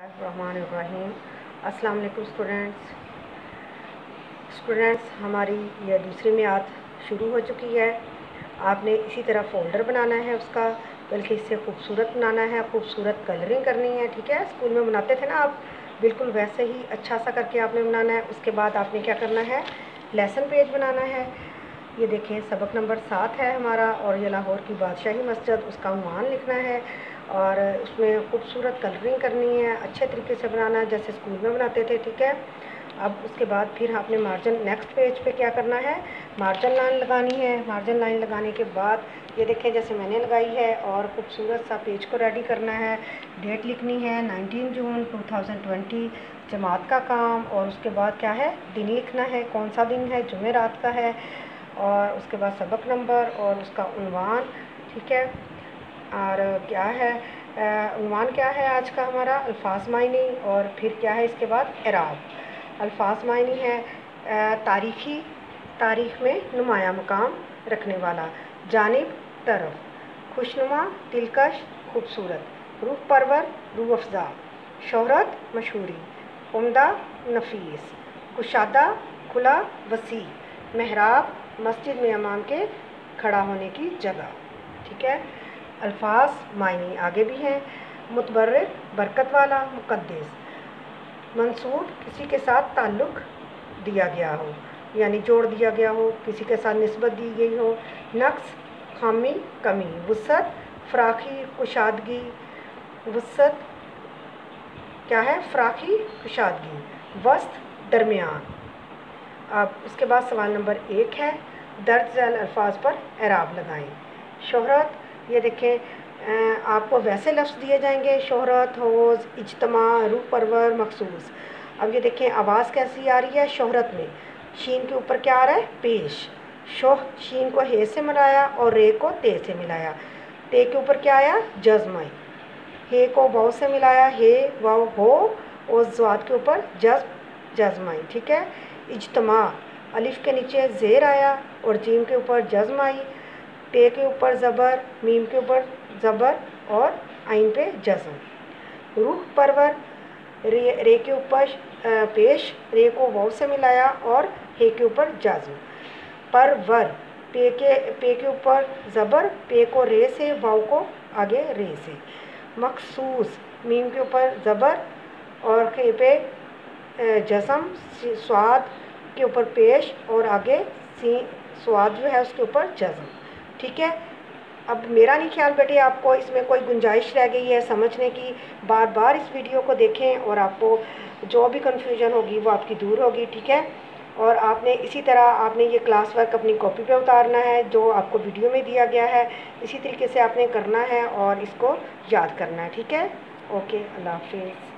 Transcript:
Bismillahirrahmanirrahim। अस्सलाम वालेकुम स्टूडेंट्स, हमारी यह दूसरी मियाद शुरू हो चुकी है। आपने इसी तरह फ़ोल्डर बनाना है उसका, बल्कि इससे खूबसूरत बनाना है, खूबसूरत कलरिंग करनी है। ठीक है, स्कूल में बनाते थे ना आप, बिल्कुल वैसे ही अच्छा सा करके आपने बनाना है। उसके बाद आपने क्या करना है, लेसन पेज बनाना है। ये देखें, सबक नंबर 7 है हमारा, और ये लाहौर की बादशाही मस्जिद, उसका उन्वान लिखना है और उसमें खूबसूरत कलरिंग करनी है, अच्छे तरीके से बनाना है जैसे स्कूल में बनाते थे। ठीक है, अब उसके बाद फिर आपने मार्जिन, नेक्स्ट पेज पे क्या करना है, मार्जिन लाइन लगानी है। मार्जिन लाइन लगाने के बाद ये देखें जैसे मैंने लगाई है, और खूबसूरत सा पेज को रेडी करना है। डेट लिखनी है 19 जून 2020, जमात का काम, और उसके बाद क्या है, दिन लिखना है, कौन सा दिन है, जुमेरात का है, और उसके बाद सबक नंबर और उसका उन्वान। ठीक है, और क्या है उन्वान क्या है आज का हमारा, अल्फाज मायनी, और फिर क्या है इसके बाद एराब। अल्फाज मायनी है तारीख़ी, तारीख़ में नुमाया मकाम रखने वाला, जानिब तरफ, खुशनुमा, दिलकश, खूबसूरत, रूह परवर, रूह अफ़ज़ा, शोहरत, मशहूरी, उम्दा, नफीस, कुशादा, खुला, वसी, महराब, मस्जिद में इमाम के खड़ा होने की जगह। ठीक है, अल्फाज मायनी आगे भी हैं, मुतबर्रिक, बरकत वाला, मुक़द्दस, मंसूब, किसी के साथ ताल्लुक़ दिया गया हो, यानी जोड़ दिया गया हो, किसी के साथ निस्बत दी गई हो, नक्स, खामी, कमी, वुसअत, फ़राखी, कुशादगी, वुसअत क्या है, फ़राखी, कुशादगी, वस्त, दरमियान। अब उसके बाद सवाल नंबर 1 है, दर्ज झैल अल्फाज पर एराब लगाएं। शोहरत, ये देखें आपको वैसे लफ्ज़ दिए जाएंगे, शोहरत, हौज़, इज्तमा, रूह परवर, मखसूस। अब ये देखें आवाज़ कैसी आ रही है, शोहरत में शीन के ऊपर क्या आ रहा है, पेश। शोह, शीन को हे से मिलाया और रे को ते से मिलाया, ते के ऊपर क्या आया, जज़्म। हे को वाव से मिलाया, हे वाव हो, और ज़्वाद के ऊपर जज़्म। ठीक है, इज्तमा, अलिफ के नीचे ज़ेर आया और जीम के ऊपर जज़्म आई, पे के ऊपर ज़बर, मीम के ऊपर ज़बर और आइन पे जज़्म। रूह परवर, रे के ऊपर पेश, रे को वाव से मिलाया और हे के ऊपर जज़्म। परवर, पे के ऊपर ज़बर, पे को रे से, वाव को आगे रे से। मखसूस, मीम के ऊपर ज़बर और खे पे जज़्म, स्वाद के ऊपर पेश और आगे सी, स्वाद जो है उसके ऊपर जज़्म। ठीक है, अब मेरा नहीं ख्याल बेटे आपको इसमें कोई गुंजाइश रह गई है समझने की। बार बार इस वीडियो को देखें और आपको जो भी कन्फ्यूजन होगी वो आपकी दूर होगी। ठीक है, और आपने इसी तरह आपने ये क्लास वर्क अपनी कॉपी पे उतारना है जो आपको वीडियो में दिया गया है, इसी तरीके से आपने करना है और इसको याद करना है। ठीक है, ओके, अल्लाह हाफिज़।